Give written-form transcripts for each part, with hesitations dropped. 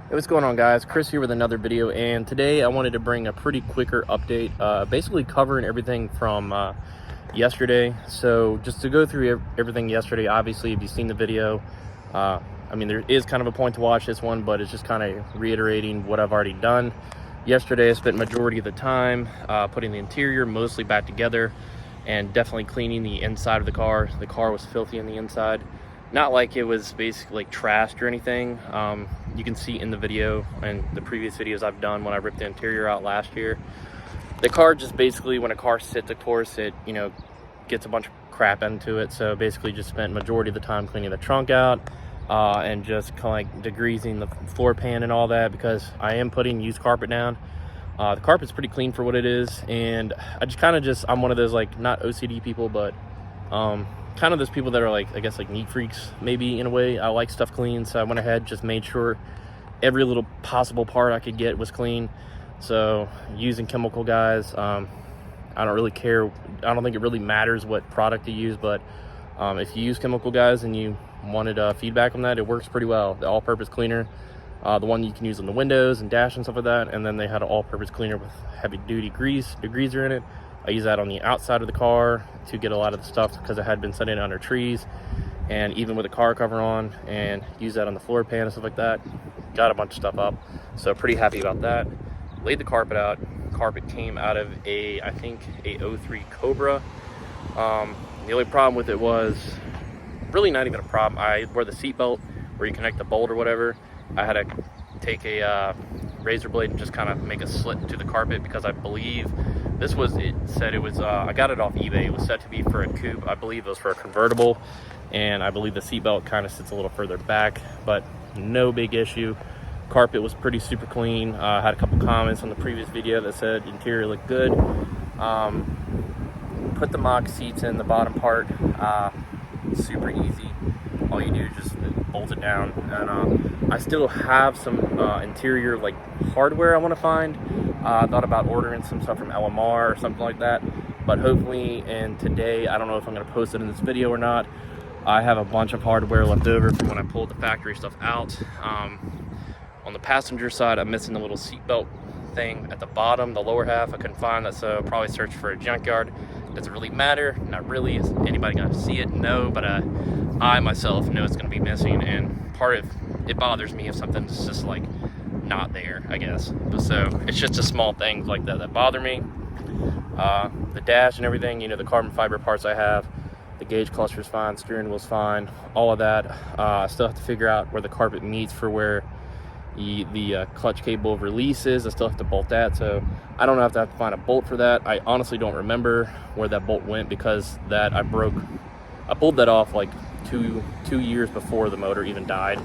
Hey, what's going on, guys? Chris here with another video, and today I wanted to bring a pretty quicker update, basically covering everything from yesterday. So just to go through everything yesterday, obviously if you've seen the video, I mean, there is kind of a point to watch this one, but it's just kind of reiterating what I've already done. Yesterday I spent majority of the time putting the interior mostly back together and definitely cleaning the inside of the car. The car was filthy on the inside. Not like it was basically like trashed or anything. You can see in the video and the previous videos I've done when I ripped the interior out last year. The car just basically, when a car sits, of course, it, gets a bunch of crap into it. So basically just spent majority of the time cleaning the trunk out and just kind of like degreasing the floor pan and all that, because I am putting used carpet down. The carpet's pretty clean for what it is. And I just I'm one of those, like, not OCD people, but kind of those people that are like, I guess, like neat freaks, maybe, in a way. I like stuff clean, so I went ahead, just made sure every little possible part I could get was clean. So using chemical guys, I don't really care. I don't think it really matters what product you use, but if you use chemical guys and you wanted feedback on that, it works pretty well. The all-purpose cleaner, the one you can use on the windows and dash and stuff like that, and then they had an all-purpose cleaner with heavy-duty degreaser in it. I use that on the outside of the car to get a lot of the stuff, because I had been setting it under trees, and even with the car cover on, and use that on the floor pan and stuff like that. Got a bunch of stuff up, so pretty happy about that. Laid the carpet out. Carpet came out of I think a 03 Cobra. The only problem with it was really not even a problem. Where the seat belt, where you connect the bolt or whatever, I had to take a razor blade and just kind of make a slit to the carpet, because I believe it said it was, I got it off eBay. It was set to be for a coupe. I believe it was for a convertible, and I believe the seatbelt kind of sits a little further back, but no big issue. Carpet was pretty super clean. I had a couple comments on the previous video that said interior looked good. Put the mock seats in the bottom part. Super easy. All you do is just bolt it down, and I still have some interior like hardware I want to find. I thought about ordering some stuff from LMR or something like that, but hopefully, and today, I don't know if I'm going to post it in this video or not, I have a bunch of hardware left over from when I pulled the factory stuff out. On the passenger side, I'm missing the little seatbelt thing at the bottom, the lower half. I couldn't find that, so probably search for a junkyard. Does it really matter? Not really. Is anybody going to see it? No, but I myself know it's going to be missing, and part of it bothers me if something's just like not there, I guess. So it's just a small things like that bother me. The dash and everything, the carbon fiber parts I have, the gauge cluster's fine, steering wheel's fine, all of that. I still have to figure out where the carpet meets for where the clutch cable release is. I still have to bolt that, so I don't have to find a bolt for that. I honestly don't remember where that bolt went, because I pulled that off like two years before the motor even died.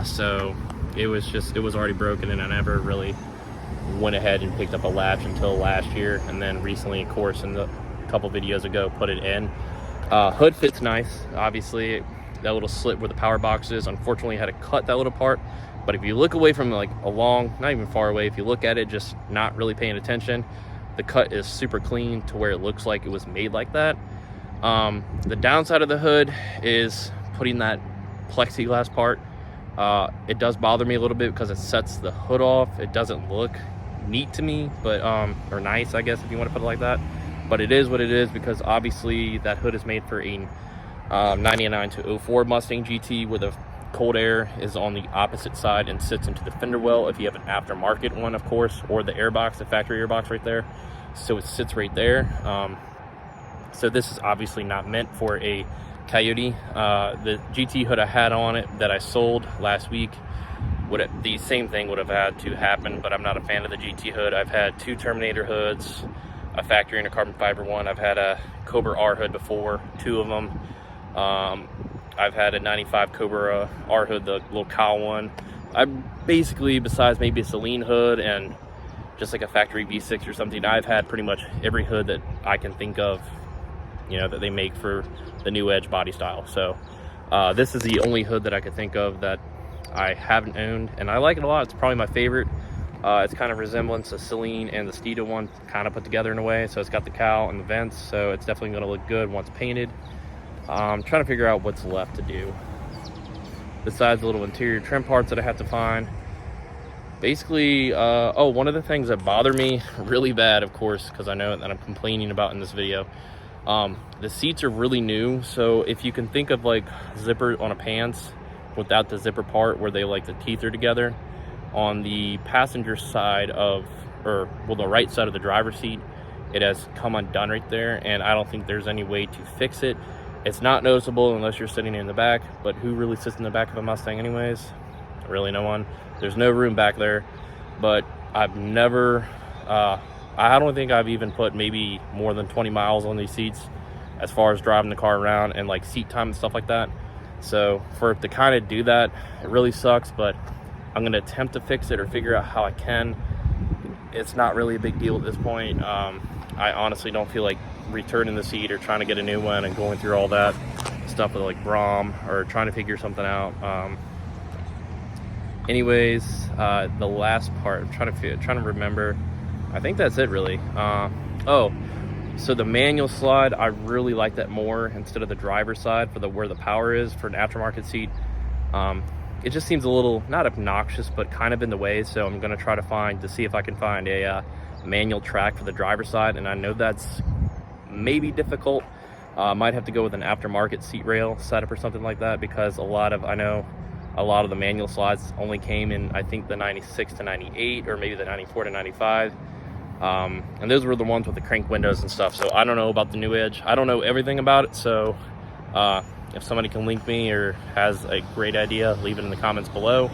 So it was already broken, and I never really went ahead and picked up a latch until last year, and then recently, of course, in a couple videos ago, put it in. Hood fits nice. Obviously, that little slit where the power box is, unfortunately, I had to cut that little part. But if you look away from, like, not even far away, if you look at it just not really paying attention, the cut is super clean to where it looks like it was made like that. The downside of the hood is putting that plexiglass part. It does bother me a little bit because it sets the hood off. It doesn't look neat to me, but or nice, I guess, if you want to put it like that. But it is what it is, because obviously that hood is made for a 99 to 04 Mustang GT, where the cold air is on the opposite side and sits into the fender well. If you have an aftermarket one, of course, or the airbox, the factory airbox right there, so it sits right there. So this is obviously not meant for a Coyote. The GT hood I had on it that I sold last week, the same thing would have had to happen, but I'm not a fan of the GT hood. I've had two Terminator hoods, a factory and a carbon fiber one. I've had a Cobra R hood before, two of them. I've had a 95 Cobra R hood, the little cowl one. I basically, besides maybe a Celine hood and just like a factory V6 or something, I've had pretty much every hood that I can think of, that they make for the new Edge body style. So this is the only hood that I could think of that I haven't owned, and I like it a lot. It's probably my favorite. It's kind of resemblance of Celine and the Steeda one kind of put together in a way. So it's got the cowl and the vents, so it's definitely going to look good once painted. I'm trying to figure out what's left to do besides the little interior trim parts that I have to find. basically, oh, one of the things that bother me really bad, of course, because I know that I'm complaining about in this video, the seats are really new. So if you can think of like zipper on a pants without the zipper part where they like the teeth are together, on the passenger side of, or well, the right side of the driver's seat, it has come undone right there, and I don't think there's any way to fix it. It's not noticeable unless you're sitting in the back, but who really sits in the back of a Mustang anyways? Really no one. There's no room back there. But I've never, I don't think I've even put maybe more than 20 miles on these seats as far as driving the car around and like seat time and stuff like that. So for it to kind of do that, it really sucks, but I'm gonna attempt to fix it or figure out how I can. It's not really a big deal at this point. I honestly don't feel like returning the seat or trying to get a new one and going through all that stuff with like Brom or trying to figure something out. Anyways, the last part, I'm trying to remember. I think that's it really. Oh, so the manual slide, I really like that more instead of the driver's side for where the power is for an aftermarket seat. It just seems a little, not obnoxious, but kind of in the way. So I'm gonna try to see if I can find a manual track for the driver's side. And I know that's maybe difficult. Might have to go with an aftermarket seat rail setup or something like that, because I know a lot of the manual slides only came in, I think, the 96 to 98 or maybe the 94 to 95. And those were the ones with the crank windows and stuff. So I don't know about the new Edge. I don't know everything about it. So if somebody can link me or has a great idea, leave it in the comments below.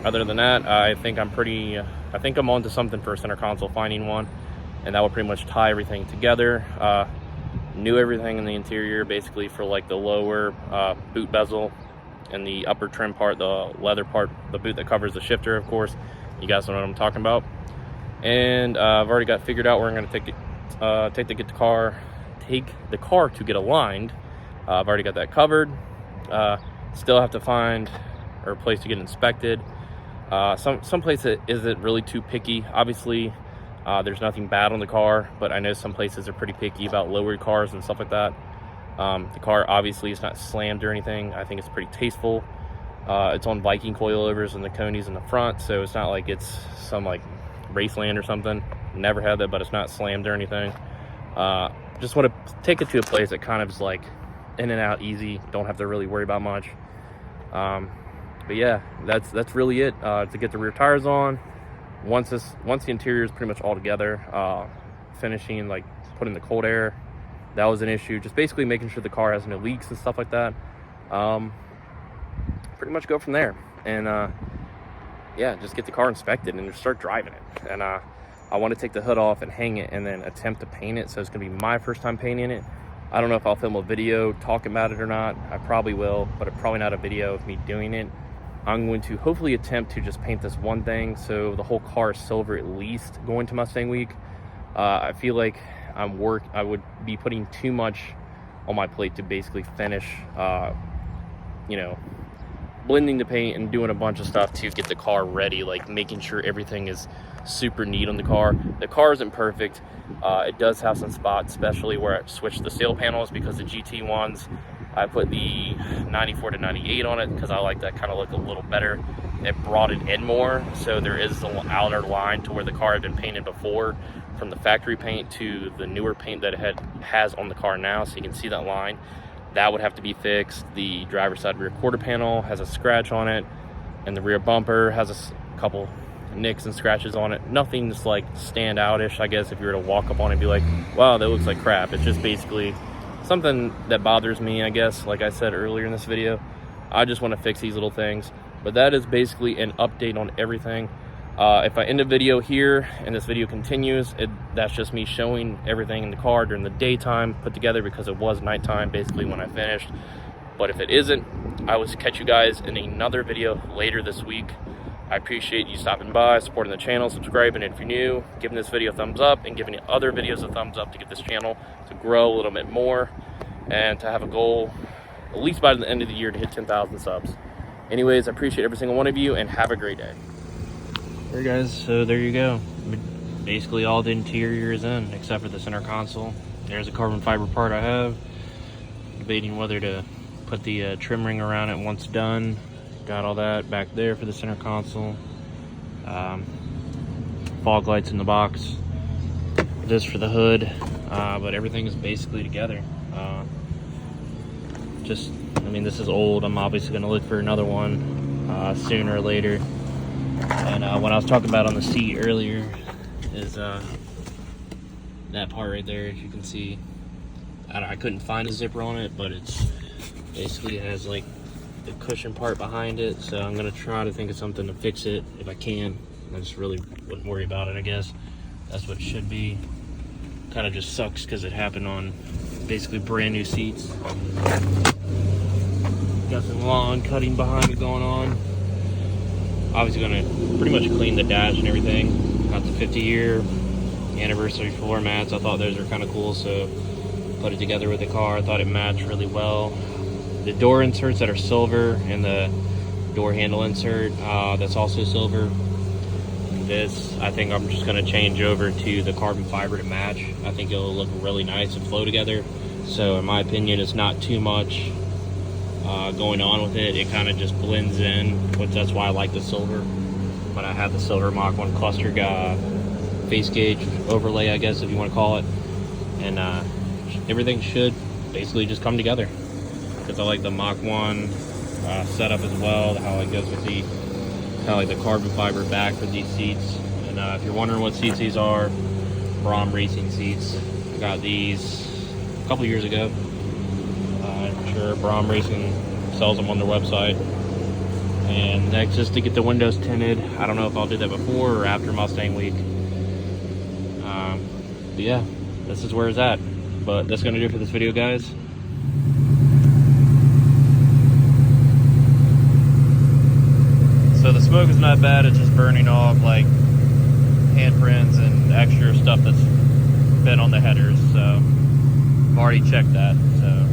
Other than that, I think I'm onto something for a center console, finding one, and that will pretty much tie everything together. New everything in the interior, basically, for like the lower boot bezel and the upper trim part, the leather part, the boot that covers the shifter, of course. You guys know what I'm talking about. And I've already got figured out where I'm going to take the car to get aligned. I've already got that covered. Still have to find a place to get inspected. Some place that isn't really too picky. Obviously, there's nothing bad on the car, but I know some places are pretty picky about lowered cars and stuff like that. The car obviously is not slammed or anything. I think it's pretty tasteful. It's on Viking coilovers and the conies in the front, so it's not like it's some like Raceland or something. Never had that, but it's not slammed or anything. Just want to take it to a place that kind of is like in and out easy, don't have to really worry about much. But yeah, that's really it. To get the rear tires on, once the interior is pretty much all together, finishing, like putting the cold air, that was an issue. Just basically making sure the car has no leaks and stuff like that. Pretty much go from there, and yeah, just get the car inspected and just start driving it. And I want to take the hood off and hang it and then attempt to paint it. So it's gonna be my first time painting it. I don't know if I'll film a video talking about it or not. I probably will, but it's probably not a video of me doing it. I'm going to hopefully attempt to just paint this one thing so the whole car is silver at least going to Mustang Week. I feel like I would be putting too much on my plate to basically finish, you know, blending the paint and doing a bunch of stuff to get the car ready, like making sure everything is super neat on the car. The car isn't perfect. It does have some spots, especially where I switched the sail panels, because the GT ones, I put the 94 to 98 on it because I like that kind of look a little better. It brought it in more, so there is an outer line to where the car had been painted before, from the factory paint to the newer paint that it has on the car now, so you can see that line. That would have to be fixed. The driver's side rear quarter panel has a scratch on it, and the rear bumper has a couple nicks and scratches on it. Nothing just like stand out-ish, I guess, if you were to walk up on it and be like, wow, that looks like crap. It's just basically something that bothers me, I guess. Like I said earlier in this video, I just want to fix these little things. But that is basically an update on everything. If I end a video here and this video continues, that's just me showing everything in the car during the daytime put together, because it was nighttime basically when I finished. But if it isn't, I will catch you guys in another video later this week. I appreciate you stopping by, supporting the channel, subscribing, and if you're new, giving this video a thumbs up and giving other videos a thumbs up to get this channel to grow a little bit more and to have a goal, at least by the end of the year, to hit 10,000 subs. Anyways, I appreciate every single one of you, and have a great day. Alright guys, so there you go. Basically all the interior is in, except for the center console. There's a carbon fiber part I have. Debating whether to put the trim ring around it once done. Got all that back there for the center console. Fog lights in the box. This for the hood, but everything is basically together. I mean, this is old. I'm obviously going to look for another one sooner or later. And what I was talking about on the seat earlier is that part right there. As you can see, I couldn't find a zipper on it, but it's basically it has like the cushion part behind it. So I'm going to try to think of something to fix it if I can. I just really wouldn't worry about it, I guess. That's what it should be. Kind of just sucks because it happened on basically brand new seats. Got some lawn cutting behind it going on. Obviously gonna pretty much clean the dash and everything. Got the 50-year anniversary floor mats. I thought those were kind of cool, so put it together with the car. I thought it matched really well. The door inserts that are silver and the door handle insert that's also silver. This, I think I'm just going to change over to the carbon fiber to match. I think it'll look really nice and flow together. So in my opinion, it's not too much going on with it. It kind of just blends in, which that's why I like the silver. But I have the silver Mach 1 cluster face gauge overlay, I guess, if you want to call it. And everything should basically just come together. Because I like the Mach 1 setup as well, how it goes with the the carbon fiber back for these seats. And if you're wondering what seats these are, Brom Racing seats. I got these a couple years ago. I'm sure Brom Racing sells them on their website. And next is to get the windows tinted. I don't know if I'll do that before or after Mustang Week. But yeah, this is where it's at. But that's gonna do it for this video, guys. So the smoke is not bad, it's just burning off like handprints and extra stuff that's been on the headers. So I've already checked that. So